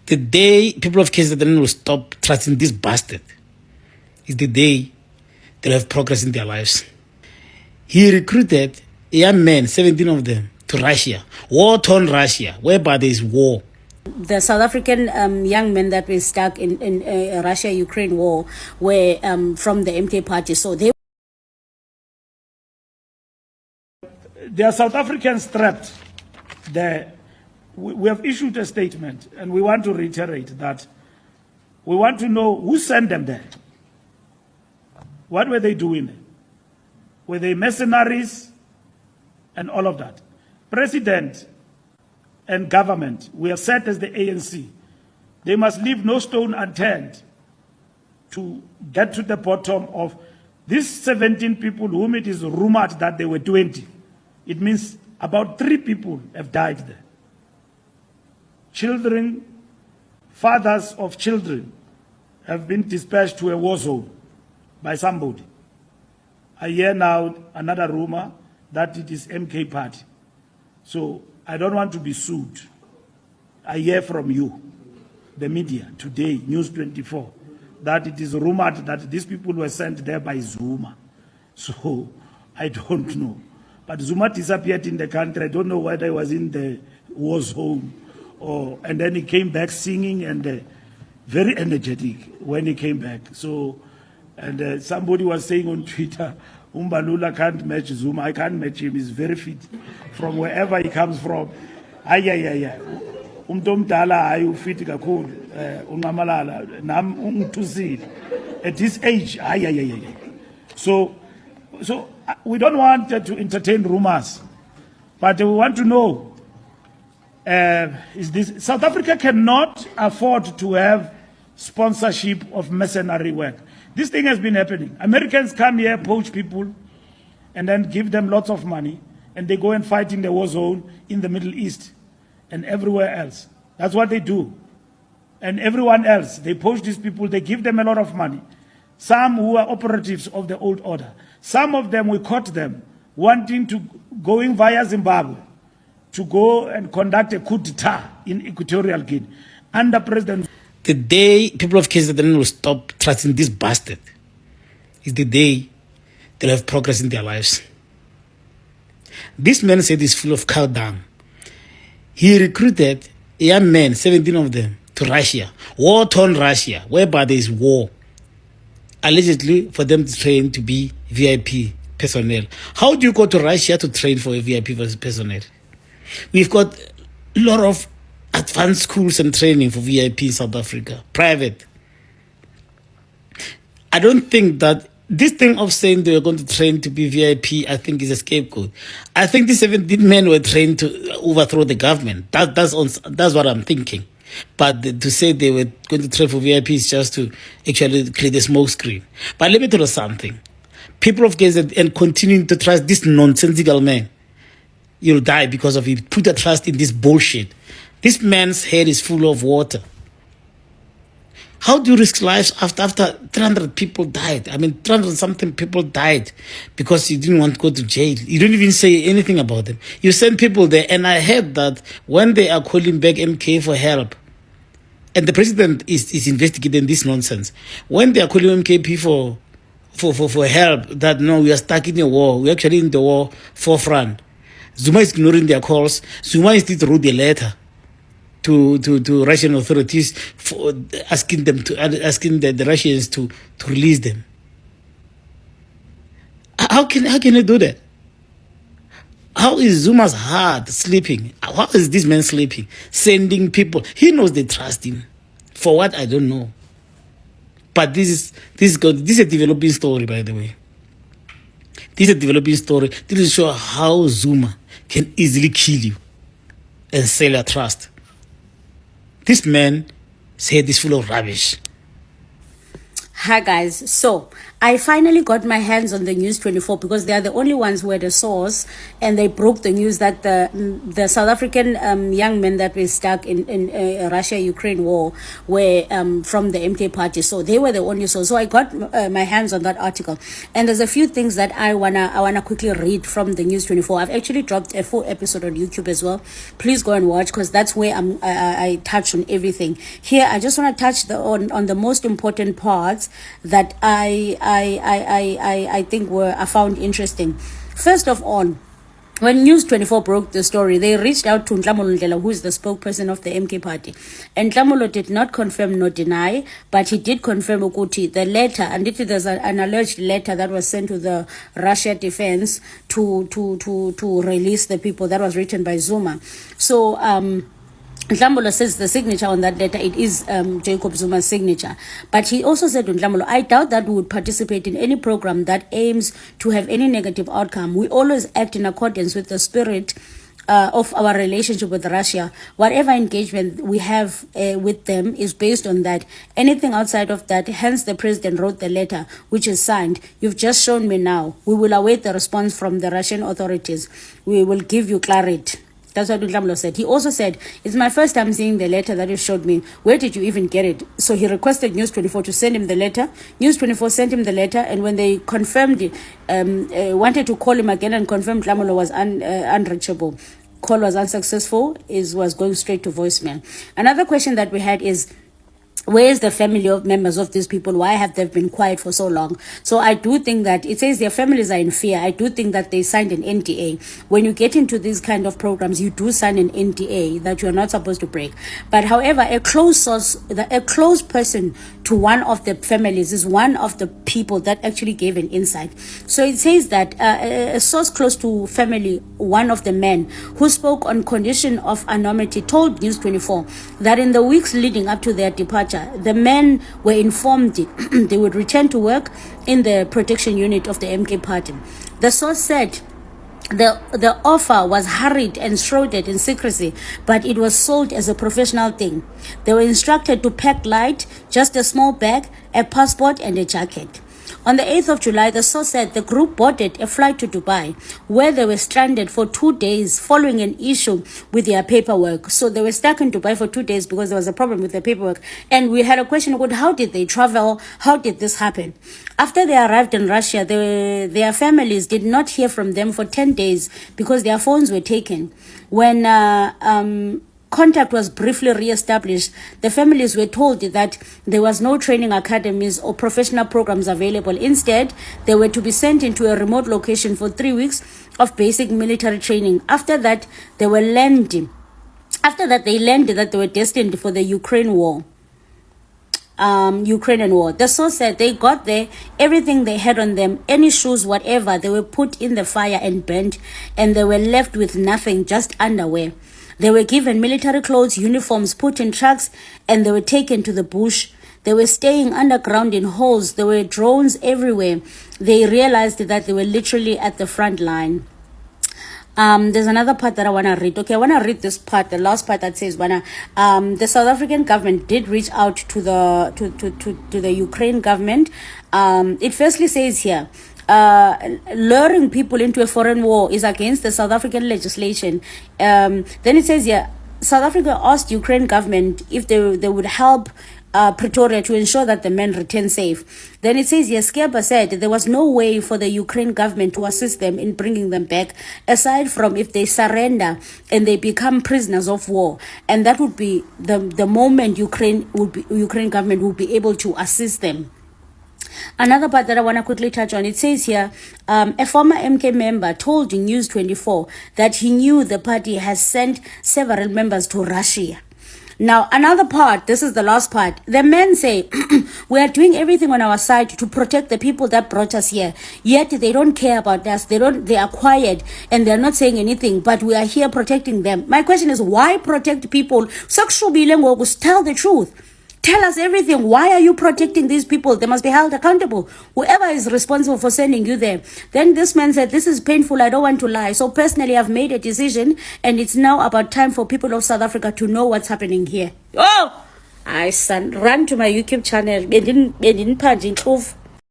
The day people of KZN will stop trusting this bastard is the day they'll have progress in their lives. He recruited young men, 17 of them, to Russia, war-torn Russia, whereby there is war. The South African young men that were stuck in Russia-Ukraine war were from the MK party, so they... There are South Africans trapped there. We have issued a statement, and we want to reiterate that we want to know who sent them there. What were they doing there? Were they mercenaries and all of that? President and government, we are set as the ANC. They must leave no stone unturned to get to the bottom of these 17 people whom it is rumored that they were 20. It means about 3 people have died there. Children, fathers of children have been dispatched to a war zone by somebody. I hear now another rumor that it is MK party. So I don't want to be sued. I hear from you, the media, today, News 24, that it is rumored that these people were sent there by Zuma. So I don't know. But Zuma disappeared in the country. I don't know whether he was in the war zone and then he came back singing and very energetic when he came back. So, and somebody was saying on Twitter, Umbalula can't match Zuma. I can't match him. He's very fit from wherever he comes from. Umtomdala ayu fit kakhulu ungamalala nam ungithusile at this age. So we don't want to entertain rumors, but we want to know, is this South Africa cannot afford to have sponsorship of mercenary work. This thing has been happening. Americans come here, poach people, and then give them lots of money, and they go and fight in the war zone in the Middle East and everywhere else. That's what they do. And everyone else, they poach these people, they give them a lot of money. Some who are operatives of the old order. Some of them, we caught them wanting to, going via Zimbabwe, to go and conduct a coup d'etat in Equatorial Guinea under President. The day people of KZN will stop trusting this bastard is the day they'll have progress in their lives. This man said he's full of cow dung. He recruited young men, 17 of them, to Russia, war-torn Russia, whereby there is war, allegedly for them to train to be VIP personnel. How do you go to Russia to train for a VIP personnel? We've got a lot of advanced schools and training for VIP in South Africa, private. I don't think that this thing of saying they were going to train to be VIP, I think is a scapegoat. I think these 17 men were trained to overthrow the government. That's what I'm thinking. But to say they were going to train for VIP is just to actually create a smoke screen. But let me tell you something. People of KZN and continuing to trust this nonsensical man, you'll die because of it. Put a trust in this bullshit. This man's head is full of water. How do you risk lives after 300 people died? I mean, 300-something people died because you didn't want to go to jail. You don't even say anything about them. You send people there, and I heard that when they are calling back MK for help, and the president is investigating this nonsense, when they are calling MKP for help, that no, we are stuck in a war, we're actually in the war forefront. Zuma is ignoring their calls. Zuma instead wrote a letter to Russian authorities for asking the Russians to release them. How can you do that? How is Zuma's heart sleeping? How is this man sleeping? Sending people. He knows they trust him. For what, I don't know. But this is a developing story, by the way. This is a developing story. This is show how Zuma can easily kill you and sell your trust. This man said this full of rubbish. Hi guys, so I finally got my hands on the News 24 because they are the only ones who had a source, and they broke the news that the South African young men that were stuck in Russia-Ukraine war were from the MK party. So they were the only source. So I got my hands on that article, and there's a few things that I wanna quickly read from the News 24. I've actually dropped a full episode on YouTube as well. Please go and watch because that's where I touch on everything. Here I just want to touch on the most important parts that I think I found interesting. First of all, when News 24 broke the story, they reached out to Nhlamulo Ndlela, who is the spokesperson of the MK party. And Nhlamulo did not confirm nor deny, but he did confirm Ukuthi the letter, and there's an alleged letter that was sent to the Russia defense to release the people, that was written by Zuma. So Nhlamulo says the signature on that letter, it is Jacob Zuma's signature. But he also said to Nhlamulo, I doubt that we would participate in any program that aims to have any negative outcome. We always act in accordance with the spirit of our relationship with Russia. Whatever engagement we have with them is based on that. Anything outside of that, hence the president wrote the letter, which is signed. You've just shown me now. We will await the response from the Russian authorities. We will give you clarity. That's what Nhlamulo said. He also said, it's my first time seeing the letter that you showed me. Where did you even get it? So he requested News 24 to send him the letter. News 24 sent him the letter, and when they confirmed it, wanted to call him again and confirm Nhlamulo was unreachable. Call was unsuccessful, was going straight to voicemail. Another question that we had is, where is the family of members of these people? Why have they been quiet for so long? So I do think that it says their families are in fear. I do think that they signed an NDA. When you get into these kind of programs, you do sign an NDA that you're not supposed to break. But however, a close source, a close person to one of the families is one of the people that actually gave an insight. So it says that a source close to family, one of the men who spoke on condition of anonymity, told News 24 that in the weeks leading up to their departure, the men were informed they would return to work in the protection unit of the MK party. The source said the offer was hurried and shrouded in secrecy, but it was sold as a professional thing. They were instructed to pack light, just a small bag, a passport, and a jacket. On the 8th of July, the source said the group boarded a flight to Dubai, where they were stranded for 2 days following an issue with their paperwork. So they were stuck in Dubai for 2 days because there was a problem with their paperwork. And we had a question about how did they travel? How did this happen? After they arrived in Russia, their families did not hear from them for 10 days because their phones were taken. When contact was briefly re-established, the families were told that there was no training academies or professional programs available. Instead, they were to be sent into a remote location for 3 weeks of basic military training. After that, they learned that they were destined for the Ukrainian war. The source said they got there, everything they had on them, any shoes, whatever, they were put in the fire and burnt, and they were left with nothing, just underwear. They were given military clothes, uniforms, put in trucks, and they were taken to the bush. They were staying underground in holes. There were drones everywhere. They realized that they were literally at the front line. There's another part that I want to read. Okay, I want to read this part, the last part that says, the South African government did reach out to the Ukraine government. It firstly says here, luring people into a foreign war is against the South African legislation. Then it says here, South Africa asked Ukraine government if they would help Pretoria to ensure that the men return safe. Then it says here, Skerba said there was no way for the Ukraine government to assist them in bringing them back, aside from if they surrender and they become prisoners of war. And that would be the moment Ukraine government would be able to assist them. Another part that I want to quickly touch on, it says here, a former MK member told News 24 that he knew the party has sent several members to Russia. Now, another part, this is the last part. The men say, we are doing everything on our side to protect the people that brought us here. Yet they don't care about us. They are quiet and they're not saying anything, but we are here protecting them. My question is, why protect people? Tell the truth. Tell us everything. Why are you protecting these people? They must be held accountable. Whoever is responsible for sending you there. Then this man said, this is painful. I don't want to lie. So personally, I've made a decision, and it's now about time for people of South Africa to know what's happening here. Oh, I son, run to my YouTube channel. Bendinipha nje inhlovu.